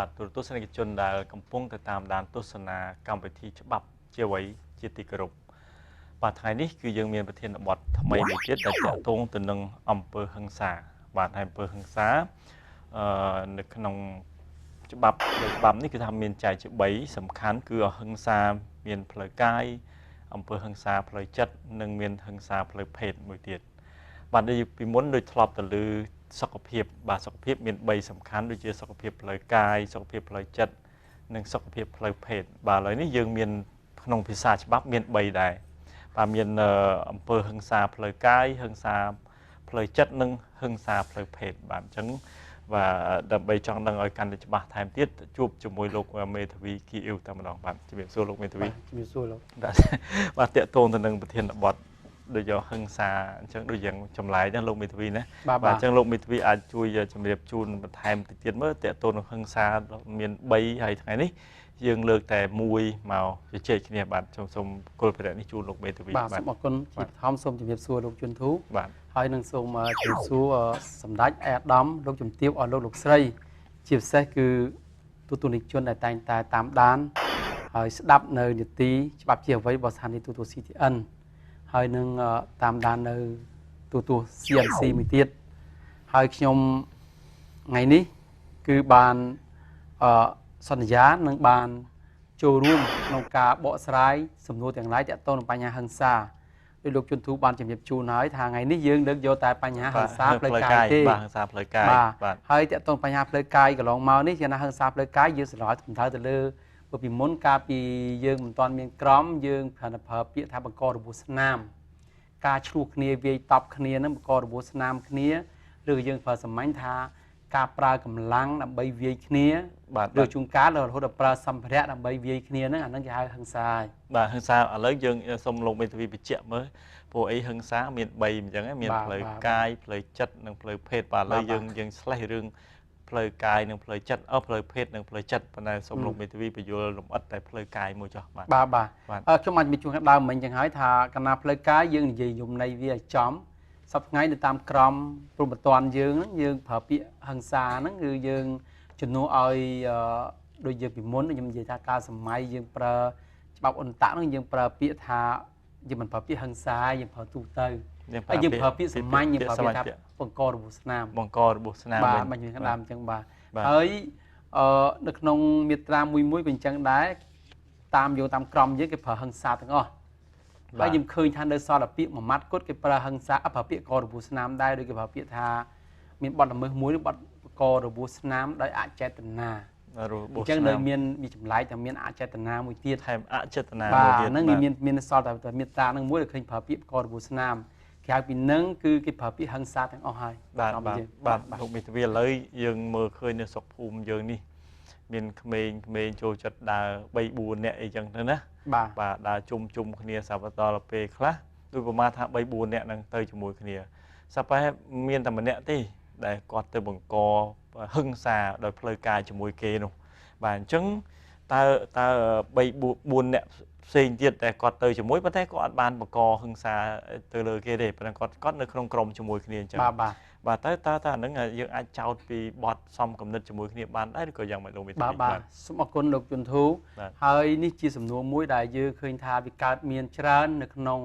បាទទូរទស្សនិកជនដែលកំពុងទៅតាមដានទស្សនាកម្មវិធីច្បាប់ជាអ្វីជាទីគោរពបាទថ្ងៃនេះគឺយើងមានប្រធានបទថ្មីមួយទៀតដែលតាក់ទងទៅនឹងអំពើហិង្សាបាទហើយអំពើហិង្សានៅក្នុងច្បាប់នេះគឺថាមានចែកជា3សំខាន់គឺអហិង្សាមានផ្លូវកាយអំពើហិង្សាផ្លូវចិត្តនិងមានហិង្សាផ្លូវភេទមួយទៀតបាទពីមុនដូចធ្លាប់ទៅលើសុខភាពបាទសុខភាពមាន3សំខាន់ដូចជាសុខភាពផ្លូវកាយសុខភាពផ្លូវចិត្តនិងសុខភាពផ្លូវភេទបាទឥឡូវនេះយើងមានក្នុងភាសាច្បាប់មាន3ដែរបាទមានអំពើហិង្សាផ្លូវកាយហិង្សាផ្លូវចិត្តនិងហិង្សាផ្លូវភេទបាទអញ្ចឹងបាទដើម្បីចង់ដឹងឲ្យកាន់តែច្បាស់ថែមទៀតជួបជាមួយលោកមេធាវីគីអ៊ីវតែម្ដងបាទជំរាបសួរលោកមេធាវីជំរាបសួរលោកបាទតាក់ទងទៅនឹងប្រធានបទដូចយកហិង្សាអញ្ចឹងដូចយ៉ាងចម្លែកណាលោកមេធាវីណាបាទអញ្ចឹងលោកមេធាវីអាចជួយជម្រាបជូនបន្ថែមតិចទៀតមើលតាក់ទងនឹងហិង្សាមាន3ហើយថ្ងៃនេះយើងលើកតែមួយមកជជែកគ្នាបាទសូមគោលប្រតិនេះជូនលោកមេធាវីបាទសូមអរគុណជាបឋមសូមជម្រាបសួរលោកជុនធូបាទហើយនឹងសូមជម្រាបសួរសម្ដេចអាដាមលោកជំទាវអស់លោកស្រីជាពិសេសគឺទូតនិកជនដែលតែងតែតាមដានហើយស្ដាប់នៅនីតិច្បាប់ជាអ្វីរបស់ស្ថានីយទូត CTN ហើយនឹងតាមដាននៅទូត CNC មួយទៀតហើយខ្ញុំថ្ងៃនេះគឺបានសន្យានឹងបានចូលរួមក្នុងការបកស្រាយសំណួរទាំងឡាយទាក់ទងនឹងបញ្ហាហិង្សាដោយលោកជុនធូបានជំរាបជូនហើយថាថ្ងៃនេះយើងលើកយកតែបញ្ហាហិង្សាផ្លូវកាយទេបាទហិង្សាផ្លូវកាយបាទហើយទាក់ទងបញ្ហាផ្លូវកាយកន្លងមកនេះជាហិង្សាផ្លូវកាយយើងស្រឡាញ់សំដៅទៅលើពីមុនកាលពីយើងមិនទាន់មានក្រមយើងប្រើពាក្យថាបង្ករបួសស្នាមការឆ្លោះគ្នាវាយតប់គ្នានឹងបង្ករបួសស្នាមគ្នាឬយើងប្រើសម្ាញ់ថាការប្រើកម្លាំងដើម្បីវាយគ្នាឬជួនកាលរហូតដល់ប្រើសម្ភារៈដើម្បីវាយគ្នាហ្នឹងអាហ្នឹងគេហៅហិង្សាហើយបាទហិង្សាឥឡូវយើងសូមលោកមេធាវីបញ្ជាក់មើលព្រោះអីហិង្សាមាន3អញ្ចឹងមានផ្លូវកាយផ្លូវចិត្តនិងផ្លូវភេទបាទឥឡូវយើងឆ្លេះរឿងផ្លូវកាយនិងផ្លូវចិត្តផ្លូវភេទនិងផ្លូវចិត្តប៉ុន្តែសូមលោកមេធាវីបញ្យល់លម្អិតតែផ្លូវកាយមួយចុះបាទខ្ញុំអាចមានជួនដើមមិញចឹងហើយថាកណ្ណាផ្លូវកាយយើងនិយាយយមន័យវាឲ្យចំសប្តាហ៍នៅតាមក្រមព្រមបតនយើងហ្នឹងយើងប្រើពាក្យហិង្សាហ្នឹងគឺយើងជំនួសឲ្យដូចយើងពីមុនខ្ញុំនិយាយថាការសម័យយើងប្រើច្បាប់អន្តៈហ្នឹងយើងប្រើពាក្យថាយើងមិនប្រើពាក្យហិង្សាយើងប្រើទូទៅហើយយើងប្រើពាក្យសាមញ្ញយើងប្រើពាក្យថាបង្ករបួសស្នាមបាទមិនមានដើមអញ្ចឹងបាទហើយនៅក្នុងមាត្រាមួយក៏អញ្ចឹងដែរតាមយោតាមក្រមយើងគេប្រើហិង្សាទាំងអស់ហើយខ្ញុំឃើញថានៅសល់តែពាក្យមួយម៉ាត់គត់គេប្រើហិង្សាប្រើពាក្យករបួសស្នាមដែរដូចគេប្រើពាក្យថាមានបទល្មើសមួយបទករបួសស្នាមដោយអចេតនាអញ្ចឹងនៅមានចម្លែកតែមានអចេតនាមួយទៀតថែមអចេតនាមួយទៀតហ្នឹងមានសល់តែមាត្រាហ្នឹងមួយដែលឃើញប្រើពាក្យករបួសស្នាមក្រៅពីហ្នឹងគឺគេប្រើពាក្យហិង្សាទាំងអស់ហើយបាទលោកមេធាវីឥឡូវយើងមើលឃើញនៅស្រុកភូមិយើងនេះមានក្មេងចូលចិត្តដើរ3 4នាក់អីចឹងទៅណាបាទដើរជុំគ្នាសាប់ដល់ពេលខ្លះដូចប្រមាណថា3 4នាក់ហ្នឹងទៅជាមួយគ្នាសាប់តែមានតែម្នាក់ទេដែលគាត់ទៅបង្កហិង្សាដោយផ្លូវកាយជាមួយគេនោះបាទអញ្ចឹងតើ3 4នាក់ផ្សេងទៀតតែគាត់ទៅជាមួយប៉ុន្តែគាត់អត់បានបង្កហិង្សាទៅលើគេទេប៉ុន្តែគាត់នៅក្នុងក្រុមជាមួយគ្នាអញ្ចឹងបាទតើអាហ្នឹងយើងអាចចោទពីបទសំគំនិតជាមួយគ្នាបានដែរឬក៏យ៉ាងម៉េចលោកមេធាវីបាទសូមអរគុណលោកជុនធូហើយនេះជាសំណួរមួយដែលយើងឃើញថាវាកើតមានច្រើននៅក្នុង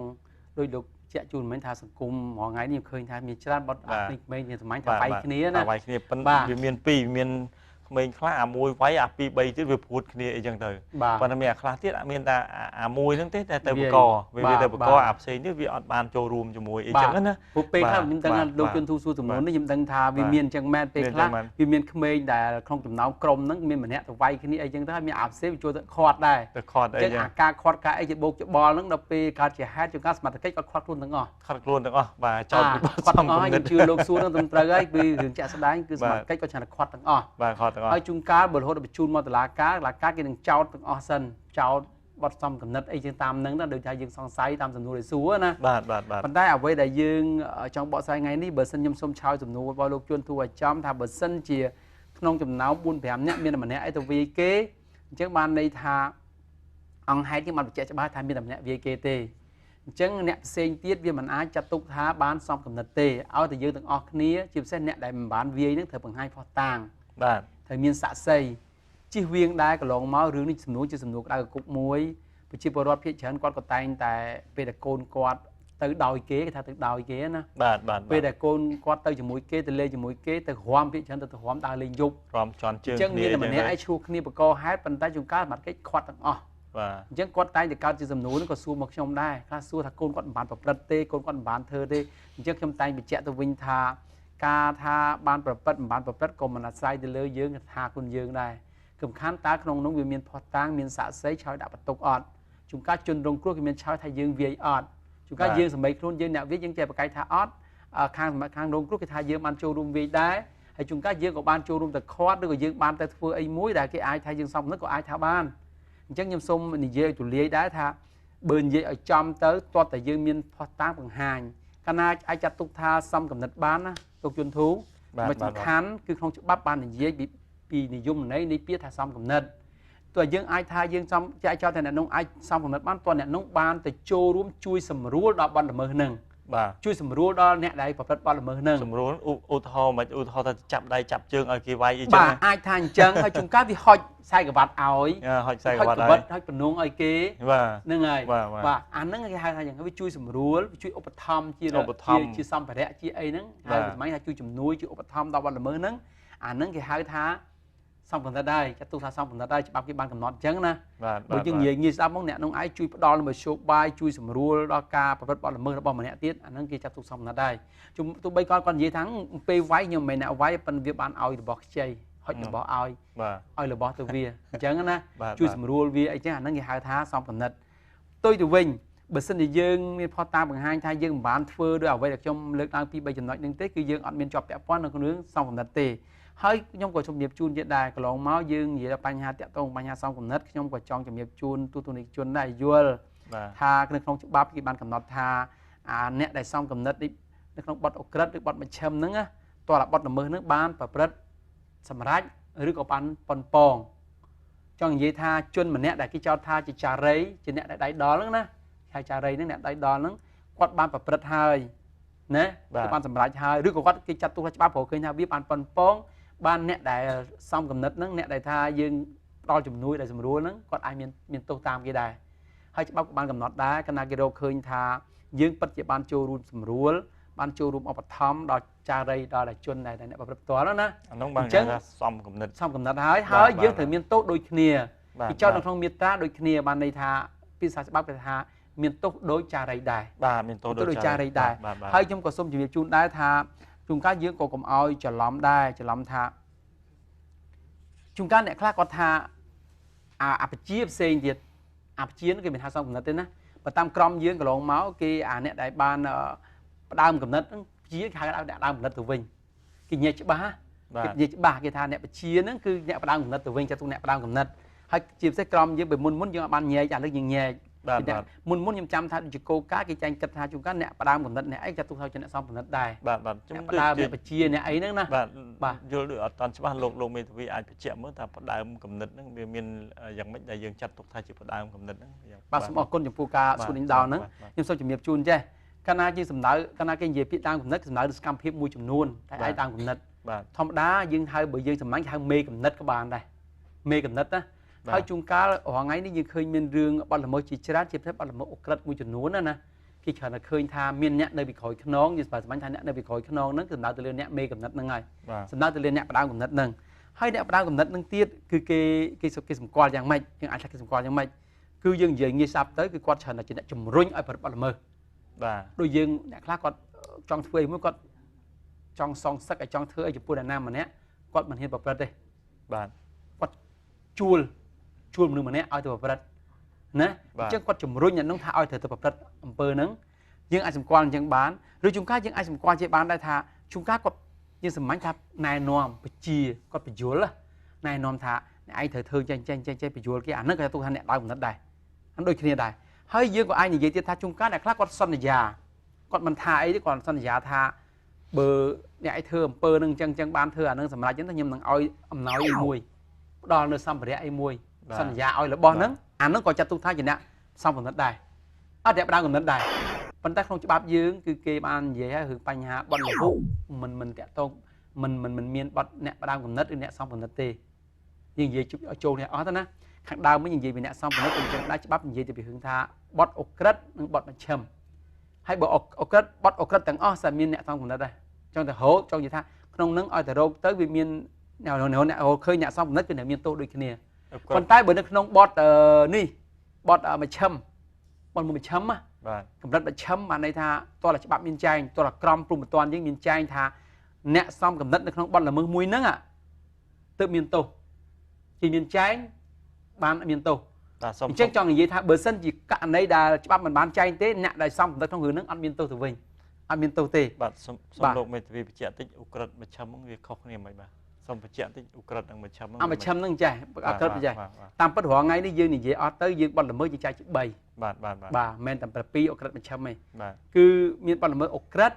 ដោយលោកជាក់ជូនមិញថាសង្គមមួយថ្ងៃនេះឃើញថាមានច្រើនបទអាក្មេងៗមានសម្ាញ់ថាវាយគ្នាណាវាយគ្នាប៉ុន្តែវាមាន2មានក្មេងខ្លះអាមួយវាយអា2 3ទៀតវាព្រួតគ្នាអីចឹងទៅប៉ុន្តែមានអាខ្លះទៀតអត់មានតែអាមួយហ្នឹងទេតែទៅបកវាទៅបកអាផ្សេងទៀតវាអត់បានចូលរួមជាមួយអីចឹងណាព្រោះពេលខ្លះខ្ញុំដឹងថាលោកជុនធូសួរសំណួរនេះខ្ញុំដឹងថាវាមានចឹងមែនពេលខ្លះវាមានក្មេងដែលក្នុងចំណោមក្រុមហ្នឹងមានម្នាក់ទៅវាយគ្នាអីចឹងទៅហើយមានអាផ្សេងចូលទៅខាត់ដែរអីចឹងអាការខាត់ការអីជាបោកច្បល់ហ្នឹងដល់ពេលកើតជាហេតុជាការសមត្ថកិច្ចគាត់ខាត់ខ្លួនទាំងអស់បាទចោតពីបទសំគំនិតជឿលោកសួរហ្នឹងត្រឹមត្រូវហើយគឺរឿងជាក់ស្ដែងគឺសមត្ថកិច្ចគាត់ច្រើនខាត់ទាំងអស់បាទខាត់ទាំងអស់ហើយជួនកាលបើរហូតដល់បញ្ជូនមកតុលាការគេនឹងចោទទាំងអស់សិនចោទបទសំគំនិតអីជាងតាមហ្នឹងដូចថាយើងសង្ស័យតាមសំណួរដែលសួរណាបាទប៉ុន្តែអ្វីដែលយើងចង់បកស្រាយថ្ងៃនេះបើសិនខ្ញុំសូមឆោយសំណួររបស់លោកជួនធូឲ្យចំថាបើសិនជាក្នុងចំណោម 4-5 នាក់មានតែម្នាក់អីទៅវាយគេអញ្ចឹងបានន័យថាអង្គហេតុគេមិនបញ្ជាក់ច្បាស់ថាមានតែម្នាក់វាយគេទេអញ្ចឹងអ្នកផ្សេងទៀតវាមិនអាចចាត់ទុកថាបានសំគំនិតទេឲ្យតែយើងទាំងអស់គ្នាជាពិសេសអ្នកដែលមិនបានវាយហ្នឹងត្រូវបង្ហាញផុសតាងបាទត្រូវមានសាក្សី chi viên đai cả lòng máu rương đi sầm núi đai cục muối bị chi bờ rót phía chân quạt cột tay tại về đặt côn quạt từ đòi kế cái thà từ đòi kế nè về đặt côn quạt từ chừng mũi kế từ lên chừng mũi kế từ hoam phía chân từ hoam đai lên dục ròm tròn chương chân như là mình ai chua kia bờ co hái bàn tay chúng cá mặt cái quạt tặng chân quạt tay thì cao chỉ sầm núi nó có xua một trong đai cá xua thà côn quạt bàn bập rật tê côn quạt bàn thơ tê chân trong tay bị chẹt từ vinh thà ca thà bàn bập rật còn mình sai từ lưới dương thà côn dương đây cầm khán táក្នុងនោះវាមានផុសតាងមានសាក់សីឆោយដាក់បន្ទុកអត់ជួនកាលជនរងគ្រោះគេមានឆោយថាយើងវាយអត់ជួនកាលយើងសម្បៃខ្លួនយើងអ្នកវាយយើងចេះប្រកែកថាអត់ខាងរងគ្រោះគេថាយើងបានចូលរួមវាយដែរហើយជួនកាលយើងក៏បានចូលរួមទៅខាត់ឬក៏យើងបានទៅធ្វើអីមួយដែលគេអាចថាយើងសំនឹកក៏អាចថាបានអញ្ចឹងខ្ញុំសូមនិយាយទូលាយដែរថាបើនិយាយឲ្យចំទៅទាត់តែយើងមានផុសតាងបង្ហាញកាលណាអាចចាត់ទុកថាសំកំណត់បានណាទុកជនធូមិនសំខាន់គឺក្នុងច្បាប់បាននិយាយពីនិយមន័យនៃពាក្យថាសំកំណត់ទោះយើងអាចថាយើងសំចែកចោលតែអ្នកនោះអាចសំកំណត់បានតើអ្នកនោះបានទៅចូលរួមជួយសម្រួលដល់បទល្មើសហ្នឹងបាទជួយសម្រួលដល់អ្នកដែលប្រព្រឹត្តបទល្មើសហ្នឹងសម្រួលឧទាហរណ៍មិនឧទាហរណ៍ថាចាប់ដៃចាប់ជើងឲ្យគេវាយអីចឹងបាទអាចថាអញ្ចឹងហើយជួនកាលវាហុចខ្សែក្រវ៉ាត់ឲ្យហុចខ្សែក្រវ៉ាត់ឲ្យហុចបំណងឲ្យគេបាទហ្នឹងហើយបាទអាហ្នឹងគេហៅថាយ៉ាងវាជួយសម្រួលជួយឧបត្ថម្ភជាសម្ភារៈជាអីហ្នឹងហើយសម្រាប់ថាជួយជំនួយជួយឧបត្ថម្ភដល់បទល្មើសហ្នឹងអាហ្នឹងគេហៅថាសំកំណត់ដែរចាត់ទុកថាសំកំណត់ដែរច្បាប់គេបានកំណត់អញ្ចឹងណាបើយើងនិយាយងាយស្ដាប់មកអ្នកនោះអាចជួយផ្ដល់មធ្យោបាយជួយសម្រួលដល់ការប្រព្រឹត្តបទល្មើសរបស់ម្នាក់ទៀតអាហ្នឹងគេចាត់ទុកសំកំណត់ដែរទោះបីគាត់និយាយថាពេលវាយខ្ញុំមិនមែនអ្នកវាយប៉ុន្តែវាបានឲ្យរបស់ខ្ចីហុចរបស់ឲ្យឲ្យរបស់ទៅវាអញ្ចឹងណាជួយសម្រួលវាអីចឹងអាហ្នឹងគេហៅថាសំកំណត់ផ្ទុយទៅវិញបើសិនជាយើងមានផុសតាងបង្ហាញថាយើងមិនបានធ្វើដោយអ្វីដែលខ្ញុំលើកឡើងពី3ចំណុចហ្នឹងទេគឺយើងអត់មានជាប់ពាក់ព័ន្ធនៅក្នុងរឿងសំកំណត់ទេហើយខ្ញុំក៏ជំរាបជូនទៀតដែរកន្លងមកយើងនិយាយដល់បញ្ហាតាក់ទងបញ្ហាសំកំណត់ខ្ញុំក៏ចង់ជំរាបជូនទូនីតិជនដែរយល់ថានៅក្នុងច្បាប់គេបានកំណត់ថាអ្នកដែលសំកំណត់នៅក្នុងបទអក្រិតឬបទមជ្ឈិមហ្នឹងតើបទល្មើសហ្នឹងបានប្រព្រឹត្តសម្រេចឬក៏បានប៉ុនប៉ងចង់និយាយថាជនម្នាក់ដែលគេចោទថាជាចារីជាអ្នកដែលដៃដល់ហ្នឹងណាហៅចារីហ្នឹងអ្នកដៃដល់ហ្នឹងគាត់បានប្រព្រឹត្តហើយណាគាត់បានសម្រេចហើយឬក៏គាត់គេចាត់ទុកថាច្បាប់ព្រោះឃើញថាវាបានប៉ុនប៉ងបានអ្នកដែលសំកំណត់ហ្នឹងអ្នកដែលថាយើងផ្ដល់ជំនួយដែលសម្រួលហ្នឹងគាត់អាចមានទោសតាមគេដែរហើយច្បាប់ក៏បានកំណត់ដែរកាលណាគេរកឃើញថាយើងពិតជាបានចូលរួមសម្រួលបានចូលរួមឧបត្ថម្ភដល់ចារីដល់ជនដែលអ្នកប្រព្រឹត្តផ្ទាល់ណាអានោះបានគេថាសំកំណត់ហើយយើងត្រូវមានទោសដូចគ្នាពីចោទនៅក្នុងមាត្រាដូចគ្នាបានន័យថាពីសាស្ត្រច្បាប់គេថាមានទោសដូចចារីដែរបាទមានទោសដូចចារីដែរហើយខ្ញុំក៏សូមជម្រាបជូនដែរថាជួនកាលយើងក៏កុំឲ្យច្រឡំដែរច្រឡំថាជួនកាលអ្នកខ្លះគាត់ថាអបជាផ្សេងទៀតអបជាគេមានថាសំកំណត់ទេណាបើតាមក្រមយើងកន្លងមកគេអ្នកដែលបានផ្ដើមកំណត់ហ្នឹងជាគេហៅអ្នកដើមកំណត់ទៅវិញគេញែកច្បាស់គេនិយាយច្បាស់គេថាអ្នកបជាហ្នឹងគឺអ្នកផ្ដើមកំណត់ទៅវិញចាត់ទុកអ្នកផ្ដើមកំណត់ហើយជាពិសេសក្រមយើងបើមុនយើងអត់បានញែកឥឡូវយើងញែកមុនខ្ញុំចាំថាជាគោលការណ៍គេចាញ់គិតថាជួនកាលអ្នកផ្ដើមកំណត់អ្នកអីចាត់ទុកថាជាអ្នកសំកំណត់ដែរបាទខ្ញុំផ្ដើមអ្នកបជាអ្នកអីហ្នឹងណាបាទយល់អត់តាន់ច្បាស់លោកមេធាវីអាចបញ្ជាក់មើលថាផ្ដើមកំណត់ហ្នឹងវាមានយ៉ាងម៉េចដែលយើងចាត់ទុកថាជាផ្ដើមកំណត់ហ្នឹងបាទសូមអរគុណចំពោះការសួរនេះដល់ហ្នឹងខ្ញុំសូមជំរាបជូនចេះកាលណាជាសំដៅកាលណាគេនិយាយពាក្យដើមកំណត់សំដៅលើសកម្មភាពមួយចំនួនតែឯដើមកំណត់ធម្មតាយើងហៅបើយើងសម្លាញ់ហៅមេកំណត់ក៏បានដែរមេកំណត់ណាហើយជួនកាលរាល់ថ្ងៃនេះយើងឃើញមានរឿងបទល្មើសជាច្រើនជាពិសេសបទល្មើសអក្រិតមួយចំនួនណាគេច្រើនតែឃើញថាមានអ្នកនៅពីក្រោយខ្នងយើងសម្លាញ់ថាអ្នកនៅពីក្រោយខ្នងហ្នឹងសំដៅទៅលើអ្នកមេកំណត់ហ្នឹងហើយសំដៅទៅលើអ្នកផ្ដើមកំណត់ហ្នឹងហើយអ្នកផ្ដើមកំណត់ហ្នឹងទៀតគឺគេសម្គាល់យ៉ាងម៉េចយើងអាចថាគេសម្គាល់យ៉ាងម៉េចគឺយើងនិយាយងាយស្ដាប់ទៅគឺគាត់ច្រើនតែជាអ្នកជំរុញឲ្យប្រព្រឹត្តបទល្មើសបាទដូចយើងអ្នកខ្លះគាត់ចង់ធ្វើអីមួយគាត់ចង់សងសឹកឲ្យចង់ធ្វើឲ្យចំពោះអ្នកណាម្នាក់គាត់មិនហ៊ានប្រព្រឹត្តទេបាទគាត់ជួលមនុស្សម្នាក់ឲ្យទៅប្រព្រឹត្តណាអញ្ចឹងគាត់ជំរុញអ្នកនោះថាឲ្យត្រូវទៅប្រព្រឹត្តអំពើហ្នឹងយើងអាចសម្គាល់អញ្ចឹងបានឬជួនកាលយើងអាចសម្គាល់ជាបានដែរថាជួនកាលគាត់យើងសម្ាញ់ថាណែនាំបជាគាត់បញ្យល់ណែនាំថាអ្នកឯងត្រូវធ្វើចេះបញ្យល់គេអាហ្នឹងក៏ទៅថាអ្នកដើមកំណត់ដែរអាដូចគ្នាដែរហើយយើងក៏អាចនិយាយទៀតថាជួនកាលអ្នកខ្លះគាត់សន្យាគាត់មិនថាអីទេគាត់សន្យាថាបើអ្នកឯងធ្វើអំពើហ្នឹងអញ្ចឹងបានធ្វើអាហ្នឹងសម្រាប់អញ្ចឹងខ្ញុំនឹងឲ្យអំណោយអីមួយផ្ដល់នៅសម្ភារៈអីមួយសន្យាឲ្យរបស់ហ្នឹងអាហ្នឹងក៏ចាត់ទុកថាជាអ្នកសំកំណត់ដែរអត់អ្នកផ្ដើមកំណត់ដែរប៉ុន្តែក្នុងច្បាប់យើងគឺគេបាននិយាយហើយរឿងបញ្ហាបទល្មើសមិនតាក់ទងមិនមានបទអ្នកផ្ដើមកំណត់ឬអ្នកសំកំណត់ទេ យើងនិយាយចូលនេះអស់ទៅណាខាងដើមមិននិយាយពីអ្នកសំផលិតអញ្ចឹងដែរច្បាប់និយាយទៅពីរឿងថាបត់អុក្រិតនិងបត់មជ្ឈិមហើយបើអុក្រិតបត់អុក្រិតទាំងអស់តែមានអ្នកសំផលិតដែរចង់ទៅរោគចង់និយាយថាក្នុងនឹងឲ្យទៅរោគទៅវាមានអ្នកឃើញអ្នកសំផលិតគឺអ្នកមានទោសដូចគ្នាប៉ុន្តែបើនៅក្នុងបត់នេះបត់មជ្ឈិមបត់មជ្ឈិមណាបាទកម្រិតមជ្ឈិមបានន័យថាតើច្បាប់មានចែងតើក្រមព្រំប្រទានយើងមានចែងថាអ្នកសំកំណត់នៅក្នុងបត់ល្មើសមួយហ្នឹងទើបមានទោសជាមានចែងបានមានទោសអញ្ចឹងចង់និយាយថាបើសិនជាករណីដែលច្បាប់មិនបានចែងទេអ្នកដែលសំកំណត់ក្នុងរឿងហ្នឹងអត់មានទោសទៅវិញអត់មានទោសទេបាទសូមលោកមេធាវីបញ្ជាក់តិចអ៊ុក្រិតមជ្ឈិមហ្នឹងវាខុសគ្នាមិនបាទសូមបញ្ជាក់តិចអ៊ុក្រិតនិងមជ្ឈិមហ្នឹងមជ្ឈិមហ្នឹងចេះអក្រិតចេះតាមពិតរាល់ថ្ងៃនេះយើងនិយាយអត់ទៅយើងបត់ល្មើសយើងចែកជា3បាទមិនតែ7អុក្រិតមជ្ឈិមទេបាទគឺមានបត់ល្មើសអុក្រិត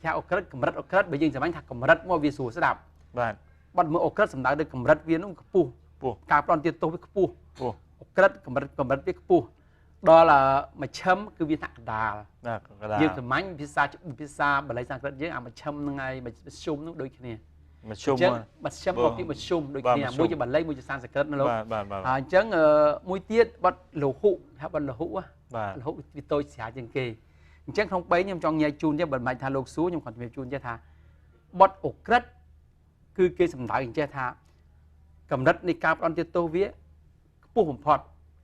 គេអុក្រិតកម្រិតអុក្រិតបើយើងសម្ដែងថាកម្រិតមកវាស្រួលស្ដាប់បាទបត់ល្មើសអុក្រិតសំដៅទៅកម្រិតវានោះខ្ពស់ការផ្ដន់ទាទោសវាខ្ពស់អុក្រិតកម្រិតវាខ្ពស់ដល់មជ្ឈិមគឺវាថាកដាលយើងសម្ាញ់ភាសាបាលីសំស្ក្រឹតយើងអាមជ្ឈិមហ្នឹងហើយមជ្ឈុំហ្នឹងដូចគ្នាមជ្ឈុំមជ្ឈិមក៏ពីមជ្ឈុំដូចគ្នាមួយជាបាលីមួយជាសំស្ក្រឹតណាលោកហើយអញ្ចឹងមួយទៀតបត់លោហុថាបត់លោហុលោហុវាតូចស្រាលជាងគេអញ្ចឹងក្នុង3ខ្ញុំចង់ញ៉ៃជូនទៀតបើមិនថាលោកសួរខ្ញុំគាត់ជំរាបជូនចេះថាបត់អុក្រិតគឺគេសំដៅអញ្ចេះថាកម្រិតនៃការផ្ដន់ទាទោសវាខ្ពស់បំផុត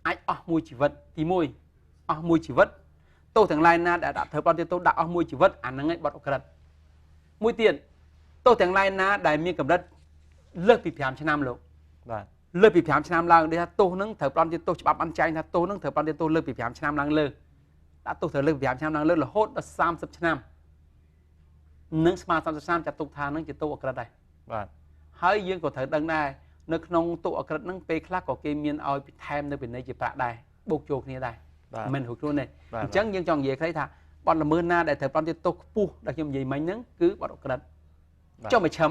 អាចអស់មួយជីវិតទី1អស់មួយជីវិតទោសទាំងឡាយណាដែលដាក់ធ្វើផ្ដន់ទាទោសដាក់អស់មួយជីវិតអាហ្នឹងឯងបត់អុក្រិតមួយទៀតទោសទាំងឡាយណាដែលមានកម្រិតលើសពី5ឆ្នាំលោកបាទលើសពី5ឆ្នាំឡើងដូចថាទោសហ្នឹងត្រូវផ្ដន់ទាទោសច្បាប់អន្តចែងថាទោសហ្នឹងត្រូវផ្ដន់ទាទោសលើសពី5ឆ្នាំឡើងលើដាក់ទោសត្រូវលើសពី5ឆ្នាំឡើងលើរហូតដល់30ឆ្នាំនឹងស្មើ30ឆ្នាំចាត់ទុកថាហ្នឹងជាទោសអក្រិតដែរបាទហើយយើងក៏ត្រូវដឹងដែរនៅក្នុងទោសអក្រិតហ្នឹងពេលខ្លះក៏គេមានឲ្យបន្ថែមនៅពិន័យជាប្រាក់ដែរបូកចូលគ្នាដែរមិនរួចខ្លួនទេអញ្ចឹងយើងចង់និយាយខ្លីថាបទល្មើសណាដែលត្រូវផ្ដន់ទាទោសខ្ពស់ដែលខ្ញុំនិយាយមិញហ្នឹងគឺបទអក្រិតចុះមជ្ឈិម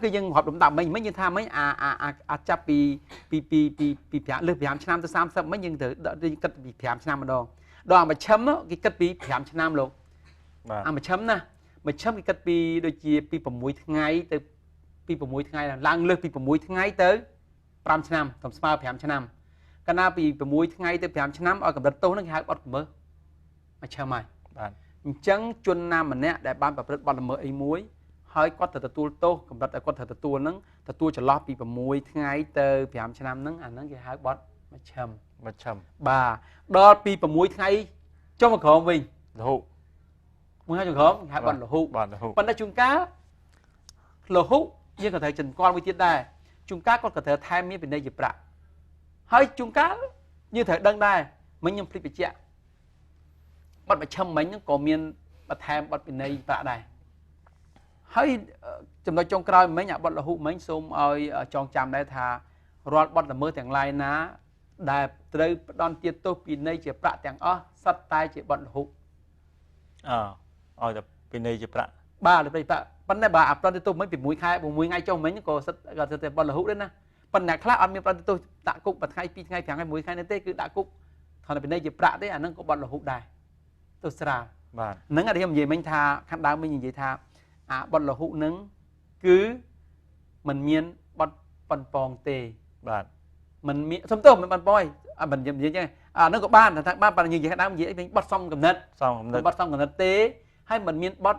គឺយើងរាប់លំដាប់មិញយើងថាមិញអាចចាប់ពី5លើស5ឆ្នាំទៅ30មិញយើងត្រូវគិតពី5ឆ្នាំម្ដងដល់មជ្ឈិមគេគិតពី5ឆ្នាំលោកបាទមជ្ឈិមណាមជ្ឈិមគេគិតពីដូចជាពី6ថ្ងៃទៅពី6ថ្ងៃឡើងលើសពី6ថ្ងៃទៅ5ឆ្នាំតាមស្មើ5ឆ្នាំកាលណាពី6ថ្ងៃទៅ5ឆ្នាំឲ្យកម្រិតទោសហ្នឹងគេហៅបទល្មើសមជ្ឈិមហើយបាទអញ្ចឹងជនណាម្នាក់ដែលបានប្រព្រឹត្តបទល្មើសអីមួយហើយគាត់ទៅទទួលទោសកម្រិតដែលគាត់ត្រូវទទួលហ្នឹងទទួលចន្លោះពី6ថ្ងៃទៅ5ឆ្នាំហ្នឹងអាហ្នឹងគេហៅបទមជ្ឈិមបាទដល់ពី6ថ្ងៃចុះមកក្រោមវិញរហូតមួយថ្ងៃចុះក្រោមគេហៅបទរហូតប៉ុន្តែជួនកាលរហូតយើងក៏ត្រូវចន្ទល់មួយទៀតដែរជួនកាលគាត់ក៏ត្រូវថែមមានពិន័យជាប្រាក់ហើយជួនកាលយើងត្រូវដឹងដែរមិញខ្ញុំភ្លេចបញ្ជាក់បទមជ្ឈិមមិញហ្នឹងក៏មានបន្ថែមបទពិន័យប្រាក់ដែរហើយចំណុចចុងក្រោយមិញអាបទរហូតមិញសូមឲ្យចងចាំដែរថារាល់បទល្មើសទាំងឡាយណាដែលត្រូវផ្ដន់ទាទោសពិន័យជាប្រាក់ទាំងអស់សុទ្ធតែជាបទរហូតឲ្យតែពិន័យជាប្រាក់បាទលើប្រាក់ប៉ុន្តែបើអាផ្ដន់ទាទោសមិញពី1ខែ6ថ្ងៃចុះមិញក៏សិតតែបទរហូតដែរណាប៉ុន្តែខ្លះអត់មានផ្ដន់ទាទោសដាក់គុក1ថ្ងៃ2ថ្ងៃ5ថ្ងៃ1ខែនេះទេគឺដាក់គុកគ្រាន់តែពិន័យជាប្រាក់ទេអាហ្នឹងក៏បទរហូតដែរទោសស្រាលបាទហ្នឹងអត់ខ្ញុំនិយាយមិញថាខាងដើមមិញនិយាយថាអាបទរហូតហ្នឹងគឺมันមានបទប៉ុនប៉ងទេបាទมันមានសំទោសមិនប៉ុនប៉ងអីមិននិយាយចឹងអាហ្នឹងក៏បានថាបាននិយាយខាងដើមនិយាយវិញបទសំកំណត់បទសំកំណត់ទេហើយมันមានបទ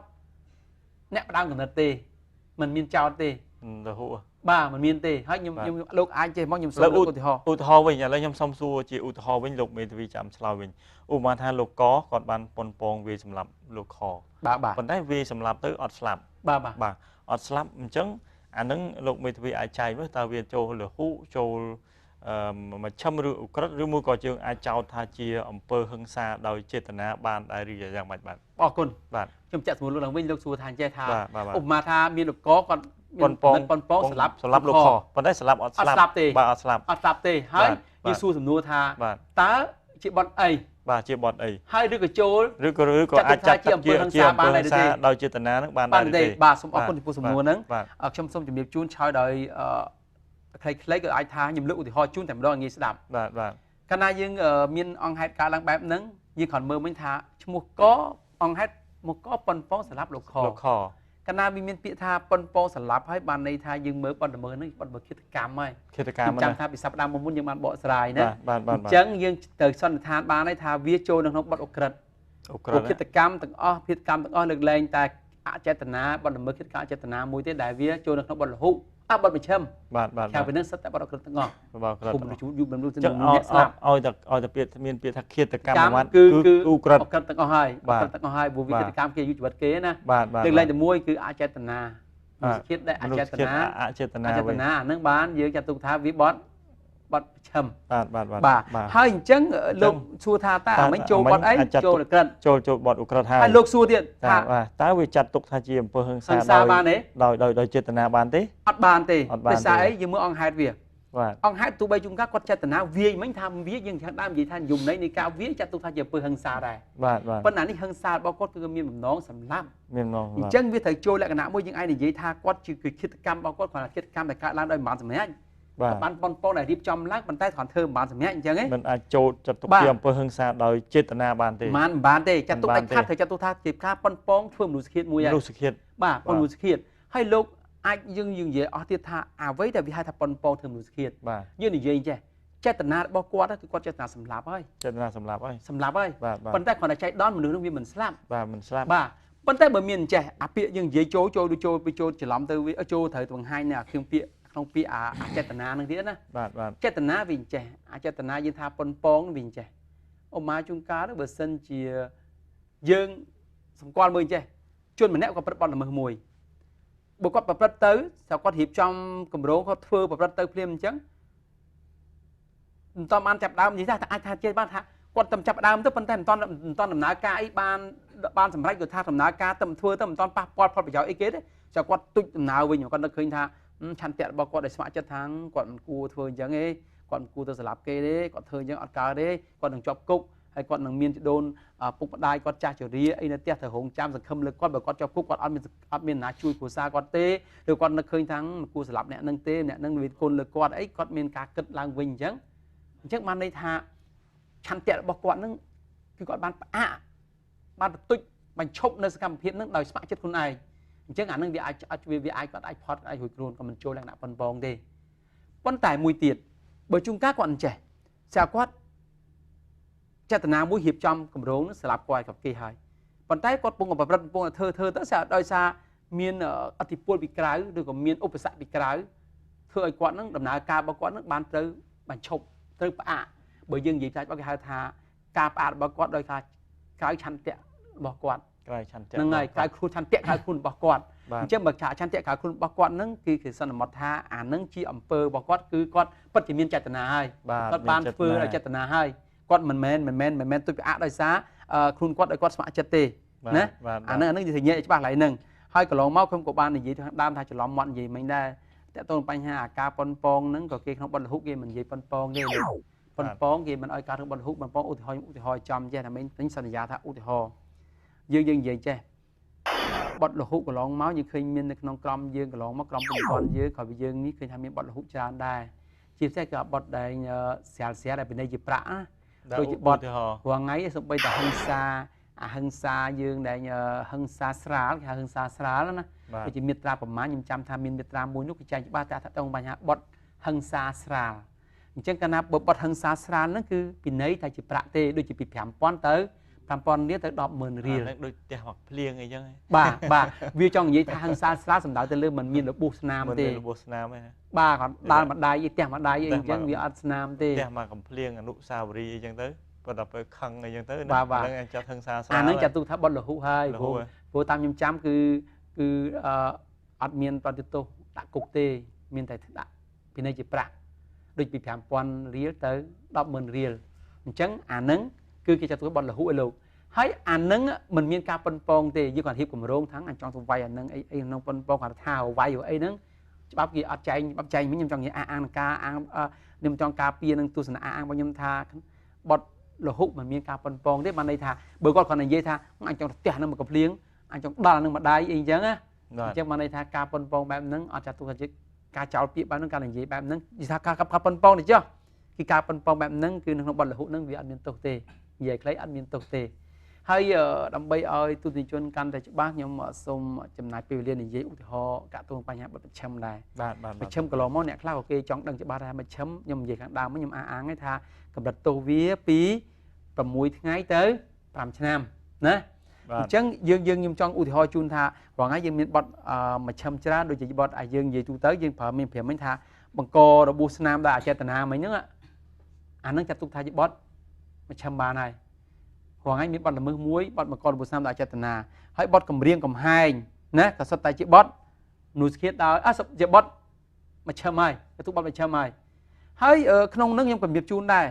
អ្នកផ្ដើមកំណត់ទេมันមានចោតទេរហូតបាទมันមានទេហើយខ្ញុំលោកអាចចេះមកខ្ញុំសូមលើកឧទាហរណ៍វិញឥឡូវខ្ញុំសូមសួរជាឧទាហរណ៍វិញលោកមេធាវីចាំឆ្លើយវិញឧបមាថាលោកកគាត់បានប៉ុនប៉ងវាសម្រាប់លោកខបាទប៉ុន្តែវាសម្រាប់ទៅអត់ស្លាប់បាទអត់ស្លាប់អញ្ចឹងអានឹងលោកមេធាវីអាចចែកមើលតើវាចូលលហុចូលមជ្ឈិមឬអ៊ុក្រិតឬមួយក៏យើងអាចចោទថាជាអំពើហិង្សាដោយចេតនាបានដែរឬយ៉ាងម៉េចបាទអរគុណបាទខ្ញុំចាក់ស្រួលលោកឡើងវិញលោកសួរថាអញ្ចេះថាឧបមាថាមានលោកកគាត់ប៉ុនប៉ងសម្រាប់លោកខប៉ុន្តែសម្រាប់អត់ស្លាប់ទេបាទអត់ស្លាប់ទេហើយយើងសួរសំណួរថាតើជាបទអីបាទជាបទអីហើយឬក៏ចូលឬក៏អាចចាត់ជាអំពើហិង្សាបានដែរទេដោយចេតនានឹងបានដែរទេបាទសូមអរគុណចំពោះសំណួរហ្នឹងខ្ញុំសូមជំរាបជូនឆ្លើយដោយខ្លីៗក៏អាចថាខ្ញុំលើកឧទាហរណ៍ជូនតែម្ដងងាយស្ដាប់បាទកាលណាយើងមានអង្គហេតុការឡើងបែបហ្នឹងយើងគ្រាន់មើលមិញថាឈ្មោះកអង្គហេតុមកកប៉ុនប៉ងសម្រាប់លោកខ កាលណាវាមានពាក្យថាប៉ុនប៉ងសម្លាប់ហើយបានន័យថាយើងមើលប៉ុនល្មើហ្នឹងប៉ុនមើលឃាតកម្មហើយ ឃាតកម្ម ចាំថាពីសប្តាហ៍មុនយើងបានបកស្រាយណា បាទ អញ្ចឹងយើងទៅសន្និដ្ឋានបានហើយថាវាចូលនៅក្នុងបទអក្រិតឃាតកម្មទាំងអស់ឃាតកម្មទាំងអស់លើកលែងតែអចេតនាបទល្មើសឃាតកម្មអចេតនាមួយទេដែលវាចូលនៅក្នុងបទលហុបទប្រឈម បាទ ខាងពីនឹងសិតតែបទអក្រិតទាំងអស់ បាទអក្រិត គុំជួបយុបមនុស្សទាំង អ្នកស្លាប់ឲ្យតែពាក្យមានពាក្យថាឃាតកម្មបាត់ គឺអក្រិត អក្រិត ទាំងអស់ហើយអក្រិតទាំងអស់ហើយព្រោះវាឃាតកម្មគេយុជីវិតគេណា បាទ លើកលែងតែមួយគឺអចេតនាឃាតដែលអចេតនា អចេតនា អាហ្នឹងបានយើងចាត់ទុកថាវាបទប្រឈម បាទ ហើយអញ្ចឹងលោកសួរថាតើមិញចូលបទអីចូលអក្រិត ចូលបទអក្រិតហើយ ហើយលោកសួរទៀតថា តើវាចាត់ទុកថាជាអំពើហិង្សា បានទេ ដោយចេតនាបានទេ អត់បានទេដោយសារអីយើងមើលអង្គហេតុវា បាទ អង្គហេតុទូបីជួនកាលគាត់ចេតនាវាយមិញថាវាយើងខាងដើមនិយាយថាយមន័យនៃការវាយចាត់ទុកថាជាអំពើហិង្សាដែរ បាទ ប៉ុន្តែនេះហិង្សារបស់គាត់គឺមានបំណងសម្លាប់ មានបំណង អញ្ចឹងវាត្រូវចូលលក្ខណៈមួយយើងឯងនិយាយថាគាត់ជាឃាតកម្មរបស់គាត់គ្រាន់តែឃាតកម្មដែលកើតឡើងដោយមិនបានសម្រេច បានប៉ុនប៉ងដែលរៀបចំឡើងប៉ុន្តែគ្រាន់ធ្វើមិនបានសម្រេចអញ្ចឹងឯង មិនអាចចូលចាត់ទុកជាអំពើហិង្សាដោយចេតនាបានទេ មិនបានទេចាត់ទុកដាច់ខាតត្រូវចាត់ទុកថាជាការប៉ុនប៉ងធ្វើមនុស្សឃាតមួយហើយ មនុស្សឃាត បាទប៉ុនមនុស្សឃាតហើយលោកអាចយើងនិយាយអស់ទៀតថាអ្វីដែលវាហៅថាប៉ុនប៉ងធ្វើមនុស្សឃាត បាទ យើងនិយាយចេះចេតនារបស់គាត់គឺគាត់ចេតនាសម្លាប់ហើយ ចេតនាសម្លាប់ហើយ សម្លាប់ហើយ បាទ ប៉ុន្តែគ្រាន់តែចៃដន្យមនុស្សនឹងវាមិនស្លាប់ បាទមិនស្លាប់ បាទប៉ុន្តែបើមានចេះអាពាក្យយើងនិយាយចូលច្រឡំទៅវាចូលត្រូវទៅបង្ហាញនៅក្នុងពាក្យអចេតនានឹងទៀតណា បាទ ចេតនាវាអញ្ចេះអចេតនាយើងថាប៉ុនប៉ងវាអញ្ចេះឧមាជួនកាលបើសិនជាយើងសម្គាល់មើលអញ្ចេះជនម្នាក់ក៏ប្រព្រឹត្តបទល្មើសមួយបើគាត់ប្រព្រឹត្តទៅស្រាប់គាត់រៀបចំគម្រោងគាត់ធ្វើប្រព្រឹត្តទៅភ្លាមអញ្ចឹងមិនតបានចាប់ដើមនិយាយថាអាចថាជេរបានថាគាត់តែចាប់ដើមទៅប៉ុន្តែមិនតដំណើរការអីបានសម្រេចគាត់ថាដំណើរការទៅធ្វើទៅមិនតប៉ះពាល់ផលប្រយោជន៍អីគេទេចាំគាត់ទុចដំណើរវិញគាត់នឹកឃើញថាឆន្ទៈរបស់គាត់ដែលស្ម័គ្រចិត្តថាគាត់មិនគួរធ្វើអញ្ចឹងទេគាត់មិនគួរទៅស្លាប់គេទេគាត់ធ្វើអញ្ចឹងអត់កើតទេគាត់នឹងជាប់គុកហើយគាត់នឹងមានដូនពុកម្ដាយគាត់ចាស់ជរាអីនៅផ្ទះទៅរងចាំសង្ឃឹមលើគាត់បើគាត់ជាប់គុកគាត់អត់មានណាជួយគ្រួសារគាត់ទេឬគាត់នឹកឃើញថាមិនគួរស្លាប់អ្នកនឹងទេអ្នកនឹងវាគុណលើគាត់អីគាត់មានការគិតឡើងវិញអញ្ចឹងបានន័យថាឆន្ទៈរបស់គាត់នឹងគឺគាត់បានផ្អាកបានបន្ទុចបញ្ឈប់នៅសកម្មភាពនឹងដោយស្ម័គ្រចិត្តខ្លួនឯងអញ្ចឹងអានឹងវាអាចគាត់អាចផត់អាចរួចខ្លួនក៏មិនចូលលក្ខណៈប៉ុនប៉ងទេប៉ុន្តែមួយទៀតបើជួនកាលគាត់អញ្ចេះស្រាប់គាត់ចេតនាមួយរៀបចំគម្រោងនឹងស្លាប់គាត់គេហើយប៉ុន្តែគាត់ពងប្រព្រឹត្តពងធ្វើទៅស្រាប់ដោយសារមានអធិពលពីក្រៅឬក៏មានឧបសគ្គពីក្រៅធ្វើឲ្យគាត់នឹងដំណើរការរបស់គាត់នឹងបានត្រូវបញ្ឈប់ត្រូវផ្អាកបើយើងនិយាយថាគេហៅថាការផ្អាករបស់គាត់ដោយការក្រៅឆន្ទៈរបស់គាត់ក្រៅឆន្ទៈហ្នឹងហើយក្រៅខ្លួនឆន្ទៈក្រៅខ្លួនរបស់គាត់អញ្ចឹងបើឆន្ទៈក្រៅខ្លួនរបស់គាត់ហ្នឹងគឺសន្មតថាអាហ្នឹងជាអំពើរបស់គាត់គឺគាត់ពិតជាមានចេតនាហើយគាត់បានធ្វើដោយចេតនាហើយគាត់មិនមែនទុចផ្អាកដោយសារខ្លួនគាត់ឲ្យគាត់ស្ម័គ្រចិត្តទេណាអាហ្នឹងនិយាយច្បាស់ឡើយហ្នឹងហើយកន្លងមកខ្ញុំក៏បាននិយាយខាងដើមថាច្រឡំមាត់និយាយមិញដែរតើតើបញ្ហាអាការប៉ុនប៉ងហ្នឹងក៏គេក្នុងបទលហុគេមិននិយាយប៉ុនប៉ងទេប៉ុនប៉ងគេមិនឲ្យការក្នុងបទលហុប៉ុនប៉ងឧទាហរណ៍ចំចេះតែមិញសន្យាថាឧទាហរណ៍យើងនិយាយចេះបទលហុកន្លងមកយើងឃើញមាននៅក្នុងក្រុមយើងកន្លងមកក្រុមពលរដ្ឋយើងក៏យើងនេះឃើញថាមានបទលហុកច្រើនដែរជាពិសេសគឺបទដែលស្រាលដែលពិន័យជាប្រាក់ណាដូចជាបទរាល់ថ្ងៃសូម្បីតែហិង្សាយើងដែលហិង្សាស្រាលគេហៅហិង្សាស្រាលណាដូចជាមាត្រាប្រមាណខ្ញុំចាំថាមានមាត្រាមួយនោះគេចែងច្បាស់ថាតើបញ្ហាបទហិង្សាស្រាលអញ្ចឹងកាលណាបទហិង្សាស្រាលហ្នឹងគឺពិន័យថាជាប្រាក់ទេដូចជាពី 5,000 ទៅ 5,000 រៀលទៅ 10,000 រៀលដូចផ្ទះមកភ្លៀងអីចឹងបាទវាចង់និយាយថាហិង្សាស្រាលសំដៅទៅលើមិនមានរបួសស្នាមទេរបួសស្នាមទេបាទគាត់ដើរម្ដាយផ្ទះម្ដាយអីចឹងវាអត់ស្នាមទេផ្ទះមកកំភ្លៀងអនុស្សាវរីយ៍អីចឹងទៅប៉ុន្តែពេលខឹងអីចឹងទៅហ្នឹងចាត់ហិង្សាស្រាលអាហ្នឹងចាត់ទុកថាបទលហុហើយព្រោះតាមខ្ញុំចាំគឺអត់មានប្រតិទោសដាក់គុកទេមានតែដាក់ពិន័យជាប្រាក់ដូចពី 5,000 រៀលទៅ 10,000 រៀលអញ្ចឹងអាហ្នឹងគឺគេចាត់ទុកបទលហុឲ្យលោកហើយអាហ្នឹងមិនមានការប៉ុនប៉ងទេយើងគាត់រៀបគម្រោងថាអញចង់ទៅវាយអាហ្នឹងអីក្នុងប៉ុនប៉ងគាត់ថាវាយអីហ្នឹងច្បាប់គេអត់ចែងវិញខ្ញុំចង់និយាយអាងការអាងខ្ញុំចង់ការពារនឹងទស្សនៈអាងរបស់ខ្ញុំថាបទលហុមិនមានការប៉ុនប៉ងទេបានន័យថាបើគាត់គាត់និយាយថាអញចង់ផ្ទះហ្នឹងមកកំភ្លៀងអញចង់ដល់ហ្នឹងម្ដាយអីអញ្ចឹងណាអញ្ចឹងបានន័យថាការប៉ុនប៉ងបែបហ្នឹងអត់ចាត់ទុកថាជាការចោលពាក្យបែបហ្នឹងការនិយាយបែបហ្នឹងនិយាយថាការប៉ុនប៉ងនេះចុះគឺការប៉ុនប៉ងបែបហ្នឹងគឺនៅក្នុងបទលហុហ្នឹងវាអត់មានទោសទេនិយាយខ្លីអត់មានទោសទេហ ហើយដើម្បីឲ្យទូទាំងជនកាន់តែច្បាស់ខ្ញុំសូមចំណាយពេលវេលានិយាយឧទាហរណ៍កាក់ទងបញ្ហាបទប្រឈមដែរប្រឈមកន្លងមកអ្នកខ្លះក៏គេចង់ដឹងច្បាស់ថាប្រឈមខ្ញុំនិយាយខាងដើមខ្ញុំអាងថាកម្រិតទោសវាពី6ថ្ងៃទៅ5ឆ្នាំណាអញ្ចឹងយើងខ្ញុំចង់ឧទាហរណ៍ជូនថារងហើយយើងមានបទប្រឈមច្រើនដូចជាបទឲ្យយើងនិយាយទូទៅយើងប្រើមានព្រាមមិញថាបង្ករបួសស្នាមដោយអចេតនាមិញហ្នឹងអាហ្នឹងចាត់ទុកថាជាបទប្រឈមបានហើយរងហើយមានបទល្មើសមួយបទបង្ករបួសស្នាមដោយអចេតនាហើយបទគម្រាមកំហែងណាក៏សុទ្ធតែជាបទនុស្គាតដោយជាបទប្រឈមហើយចាត់ទុកបទប្រឈមហើយក្នុងហ្នឹងខ្ញុំជំរាបជូនដែរ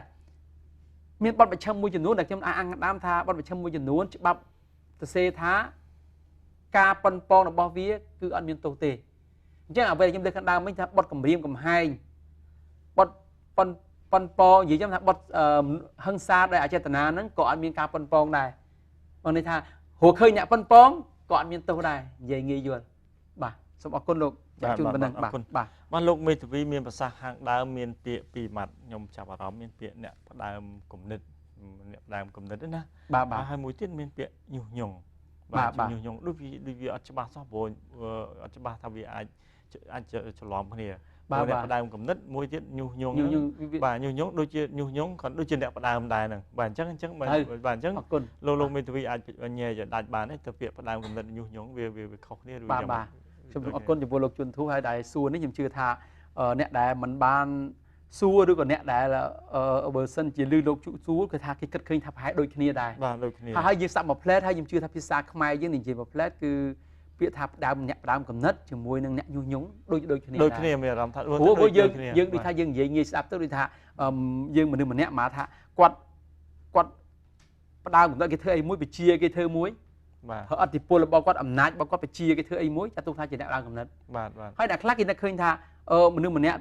មានបទប្រឈមមួយចំនួនដែលខ្ញុំអាងដើមថាបទប្រឈមមួយចំនួនច្បាប់សរសេរថាការប៉ុនប៉ងរបស់វាគឺអត់មានទោសទេអញ្ចឹងអ្វីដែលខ្ញុំលើកខាងដើមវិញថាបទគម្រាមកំហែងបទប៉ុនប៉ងនិយាយចឹងថាបទហិង្សាដោយអចេតនាហ្នឹងក៏អត់មានការប៉ុនប៉ងដែរបងន័យថារកឃើញអ្នកប៉ុនប៉ងក៏អត់មានទោសដែរនិយាយងាយយល់បាទសូមអរគុណលោកចាំជូនប៉ុណ្ណឹងបាទលោកមេធាវីមានប្រសាសន៍ខាងដើមមានពាក្យពីរម៉ាត់ខ្ញុំចាប់អារម្មណ៍មានពាក្យអ្នកផ្ដើមគំនិតអ្នកផ្ដើមគំនិតណាបាទហើយមួយទៀតមានពាក្យញុះញង់បាទញុះញង់ដូចវាអត់ច្បាស់សោះព្រោះអត់ច្បាស់ថាវាអាចច្រឡំគ្នាអ្នកផ្ដើមគំនិតមួយទៀតញុះញង់បាទញុះញង់ដូចជាញុះញង់ក៏ដូចជាអ្នកផ្ដើមដែរហ្នឹងបាទអញ្ចឹងបាទអញ្ចឹងលោកមេធាវីអាចញែកដាច់បានទេទៅពាក្យផ្ដើមគំនិតញុះញង់វាខុសគ្នាឬយ៉ាងបាទខ្ញុំអរគុណចំពោះលោកជុនធូហើយដែលសួរនេះខ្ញុំជឿថាអ្នកដែលមិនបានសួរឬក៏អ្នកដែលបើសិនជាលឺលោកសួរគឺថាគេគិតឃើញថាប្រហែលដូចគ្នាដែរបាទដូចគ្នាហើយយើងសាប់មួយផ្លែតហើយខ្ញុំជឿថាភាសាខ្មែរយើងនិយាយមួយផ្លែតគឺពាក្យថាផ្ដើមអ្នកផ្ដើមកំណត់ជាមួយនឹងអ្នកញុះញង់ដូចគ្នាមានអារម្មណ៍ថាព្រោះយើងដូចថាយើងនិយាយងាយស្ដាប់ទៅដូចថាយើងមនុស្សម្នាក់មកថាគាត់ផ្ដើមកំណត់គេធ្វើអីមួយបជាគេធ្វើមួយបាទអតិពលរបស់គាត់អំណាចរបស់គាត់បជាគេធ្វើអីមួយចាត់ទុកថាជាអ្នកផ្ដើមកំណត់បាទហើយអ្នកខ្លះគេនឹកឃើញថាមនុស្សម្នាក់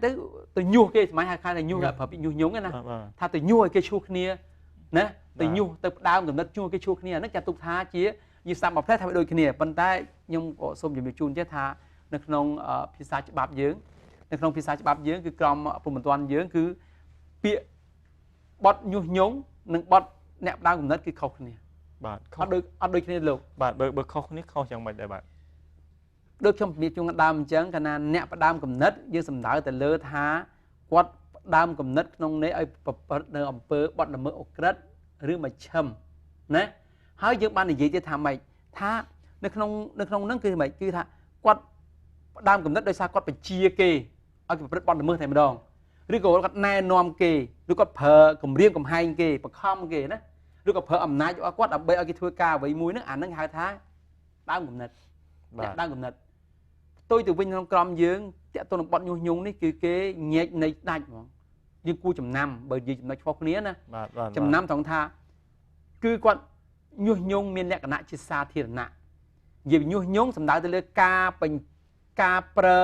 ទៅញុះគេស្មៃហៅថាញុះប្រើពាក្យញុះញង់ណាថាទៅញុះឲ្យគេឈ្លោះគ្នាណាទៅញុះទៅផ្ដើមកំណត់ញុះគេឈ្លោះគ្នាហ្នឹងចាត់ទុកថាជាយីសាប់មួយផ្លែថាដូចគ្នាប៉ុន្តែខ្ញុំក៏សូមជំរាបជូនទៀតថានៅក្នុងភាសាច្បាប់យើងគឺក្រមព្រហ្មទណ្ឌយើងគឺពាក្យបទញុះញង់និងបទអ្នកផ្ដើមកំណត់គឺខុសគ្នាបាទអត់ដូចគ្នាលោកបាទបើខុសគ្នាខុសយ៉ាងម៉េចដែរបាទដូចខ្ញុំជំរាបជូនដើមអញ្ចឹងកាលណាអ្នកផ្ដើមកំណត់យើងសំដៅទៅលើថាគាត់ផ្ដើមកំណត់ក្នុងន័យឲ្យប្រព្រឹត្តនៅអំពើបទល្មើសអូក្រិដ្ឋឬមជ្ឈិមណាហើយយើងបាននិយាយទៀតថាម៉េចថានៅក្នុងហ្នឹងគឺម៉េចគឺថាគាត់ផ្ដើមកំណត់ដោយសារគាត់បញ្ជាគេឲ្យប្រព្រឹត្តបទល្មើសតែម្ដងឬក៏គាត់ណែនាំគេឬគាត់ប្រើគម្រាមកំហែងគេបង្ខំគេណាឬក៏ប្រើអំណាចរបស់គាត់ដើម្បីឲ្យគេធ្វើការអ្វីមួយហ្នឹងអាហ្នឹងហៅថាដើមកំណត់ដើមកំណត់ផ្ទុយទៅវិញក្នុងក្រមយើងតាក់ទងនឹងបទញុះញង់នេះគឺគេញែកនៃដាច់ហ្មងយើងគួរចំណាំបើនិយាយចំណុចឆ្លោះគ្នាណាចំណាំត្រង់ថាគឺគាត់ញុះញង់មានលក្ខណៈជាសាធារណៈនិយាយញុះញង់សំដៅទៅលើការប្រើ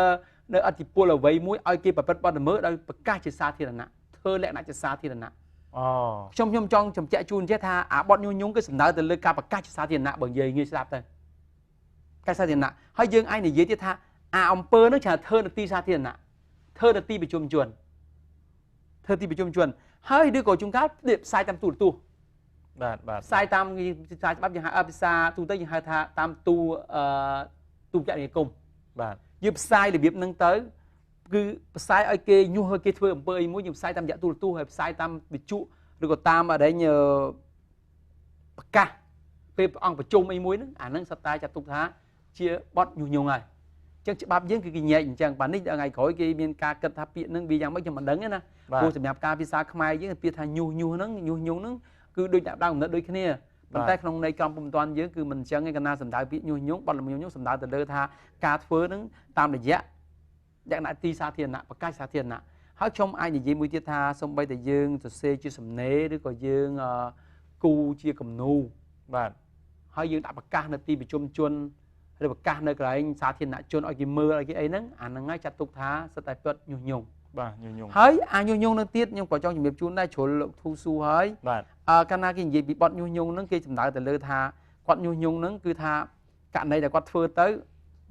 នៅអធិពលអ្វីមួយឲ្យគេប្រព្រឹត្តបទល្មើសដោយប្រកាសជាសាធារណៈធ្វើលក្ខណៈជាសាធារណៈខ្ញុំចង់បញ្ជាក់ជូនចេះថាអាបទញុះញង់គឺសំដៅទៅលើការប្រកាសជាសាធារណៈបើនិយាយងាយស្ដាប់ទៅការសាធារណៈហើយយើងអាចនិយាយទៀតថាអាអំពើនោះច្រើនធ្វើនៅទីសាធារណៈធ្វើនៅទីប្រជុំជនហើយឬក៏ជួនកាលផ្សាយតាមទូរទស្សន៍បាទផ្សាយតាមភាសាច្បាប់យើងហៅភាសាទូទៅយើងហៅថាតាមទូចក្រគមបាទយើងផ្សាយរបៀបហ្នឹងទៅគឺផ្សាយឲ្យគេញុះឲ្យគេធ្វើអំពើអីមួយយើងផ្សាយតាមរយៈទូរទស្សន៍ហើយផ្សាយតាមវិទ្យុឬក៏តាមអីប្រកាសពេលអង្គប្រជុំអីមួយហ្នឹងអាហ្នឹងសត្វតែចាត់ទុកថាជាបទញុះញង់ហើយអញ្ចឹងច្បាប់យើងគឺគេញែកអញ្ចឹងបាទនេះថ្ងៃក្រោយគេមានការគិតថាពាក្យហ្នឹងវាយ៉ាងម៉េចខ្ញុំមិនដឹងទេណាព្រោះសម្រាប់ការភាសាខ្មែរយើងពាក្យថាញុះហ្នឹងញុះញង់ហ្នឹងគឺដូចដាក់ដើមកំណត់ដូចគ្នាប៉ុន្តែក្នុងន័យក្រមព្រហ្មទណ្ឌយើងគឺមិនអញ្ចឹងទេកាលណាសំដៅពាក្យញុះញង់បទល្មើសញុះញង់សំដៅទៅលើថាការធ្វើហ្នឹងតាមរយៈលក្ខណៈទីសាធារណៈប្រកាសសាធារណៈហើយខ្ញុំអាចនិយាយមួយទៀតថាសូម្បីតែយើងសរសេរជាសំណេរឬក៏យើងគូជាគំនូបាទហើយយើងដាក់ប្រកាសនៅទីប្រជុំជនឬប្រកាសនៅកន្លែងសាធារណជនឲ្យគេមើលឲ្យគេអីហ្នឹងអាហ្នឹងហើយចាត់ទុកថាសិតតែពិតញុះញង់បាទញុះញង់ហើយអាញុះញង់នឹងទៀតខ្ញុំក៏ចង់ជំរាបជូនដែរជ្រុលលោកធូស៊ូហើយបាទកាលណាគេនិយាយពីបទញុះញង់ហ្នឹងគេសំដៅទៅលើថាគាត់ញុះញង់ហ្នឹងគឺថាករណីដែលគាត់ធ្វើទៅ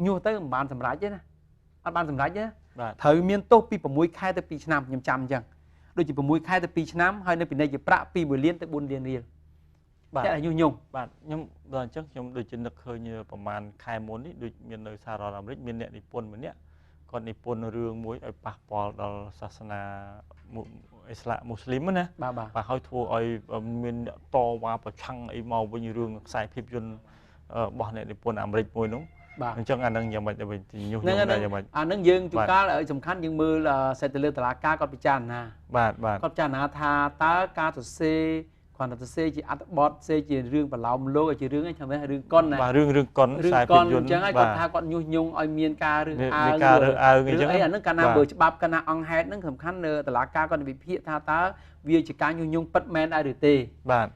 ញុះទៅមិនបានសម្រេចទេណាអត់បានសម្រេចទេត្រូវមានទោសពី6ខែទៅ2ឆ្នាំខ្ញុំចាំអញ្ចឹងដូចជា6ខែទៅ2ឆ្នាំហើយនៅពិន័យជាប្រាក់ពី1លានទៅ4លានរៀល là nhu nhung bạn nhưng đoàn trước nhóm đôi chân được hơi nhưประมาณ khai muốn đi đôi miền nơi xa rồi làm rất miền nẹt đi pôn mình nhé còn đi pôn rương muối ở bạc bò đó sasana Muslim nè và hơi thua ở miền to qua và chăng ấy màu bao nhiêu rương sai phim dân bỏ nẹt đi pôn Amerik muối đúng chẳng anh đang nhầm mình thì nhu nhung đây mà anh đang dương chúng ta ở trong khán dương mưa là sẽ từ từ là cá con bị chàn nè con chàn nè tha tá cá từ xe còn là xe chỉ ăn bọt xe chỉ rương và lòng lô chỉ rương ấy chẳng phải rương con này và rương con sai phim dân chẳng ai còn tha con nhu nhung ở miền ca rương rương ấy là nước cana bờ bắp cana on hết nước thầm khăn nữa là cá con bị phía tha tá vì chỉ cá nhu nhung bất men ai được tê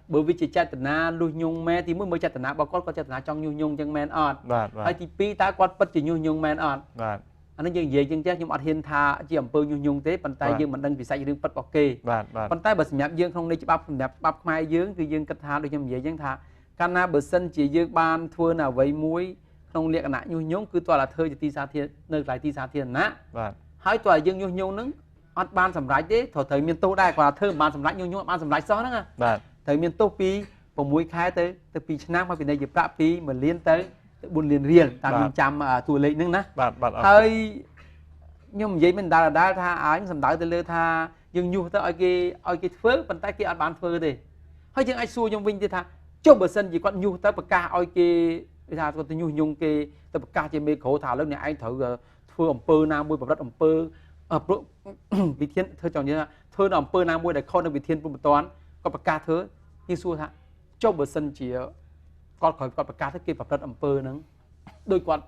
bởi vì chỉ chạy từ na nhu nhung men thì mới chạy từ na bao con chạy từ na trong nhu nhung chẳng men ọt hay thì pi tá con bất chỉ nhu nhung men ọt anh nói gì vậy chứ nhưng mà hiền tha chỉ ẩm pơ nhu nhung thế bàn tay dương mình đang bị sai dương bất bọc kê bàn tay bờ nhạc dương không đây chỉ bắp mai dươngคือdương cất tha đôi như vậy dương tha cana bờ sân chỉ dương ban thua nào vậy muối không liệt nã nhu nhung cứ toàn là thơi ti sa thiên nơi lại ti sa thiên nã hai toàn dương nhu nhung nứng ăn ban sầm rải thế thời miền tô đây còn thơ ban sầm rải nhu nhung ban sầm rải xó nữa thời miền tô pi và muối khai tới từ pi năm qua pi đây dịp đã pi mà liên tới buôn liền riêng tại mình chăm tuổi lệ nưng ná hơi nhưng vậy mình đã tha ái sầm đợi từ lơ tha dừng nhu tới ở cái phước bàn tay kia ăn bán phơi thì hơi chừng ai xua trong vinh thì tha cho bờ sân chỉ còn nhu tới bậc ca ở kia tha còn từ nhu nhung kia tới bậc ca trên mê khổ thảo lớn này anh thử phơi ẩm pơ nam môi bậc đất ẩm pơ vị thiên thưa chồng như thưa ẩm pơ nam môi để khôn được vị thiên một toán còn bậc ca thứ như xua tha cho bờ sân chỉ con khỏi con bậc ca thế kia bậc đất ẩm pơ nắng đôi quạt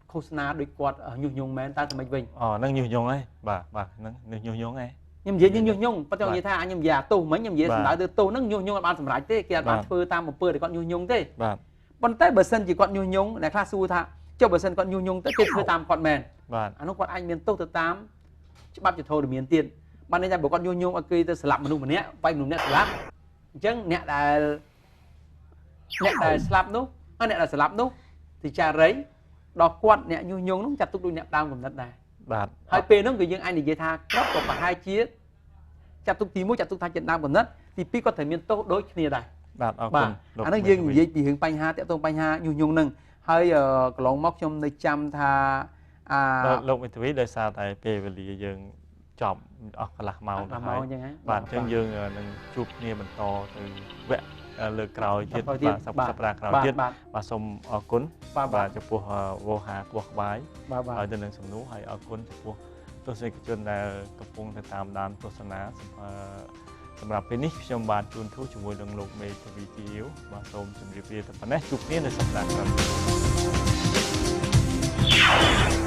โฆษณา đôi quạt ở nhu nhung men ta thì mình vinh năng nhu nhung ấy bà năng nhu nhung ấy nhưng gì nhu nhung bắt đầu như tha nhưng già tu mấy nhưng gì đại từ tu năng nhu nhung ban sầm rải thế kia ban phơi ta một phơi để con nhu nhung thế ban tay bờ sân chỉ con nhu nhung này class su tha cho bờ sân con nhu nhung tới kia phơi tam con mền anh nó con anh miền tu từ tam bắp chỉ thôi được miền tiền ban đây ra bộ con nhu nhung ở kia tôi sập mình luôn nè vay mình nè sập chẳng nè là sập nút anh nè là sập nút thì trà rấy đọt quạt nè nhu nhung nó chặt tụt đuôi nè đam cùng đất này hai pe nó người dân anh thì dễ tha cấp có hai chia chặt tụt tí mũi chặt tụt thay trận đam cùng đất thì pi có thể miền tốt đối kia đây anh nói dân gì chỉ hiện banh ha tiếp tục banh ha nhu nhung nâng hơi lồng móc trong nơi chăm tha lồng mình thấy đời xa tại pe về lì dân chọn lạc màu bạn chân dương nâng chụp nia mình to từ vẽ lược cào chết và sắp ra cào chết và xong ở cuốn và cho phù vô hà buộc bái ở trên đường sầm núi hay ở cuốn cho phù tôi sẽ chọn là tập trung để tạm đàn tôi sẽ náสำหรับเพลงนี้ชมบานจูนทุกชั่วโมงดังโลกเมทวีทีอิวมาชมสำหรับเรียนแต่ปัญหาจุกนี้ในสัปดาห์ครับ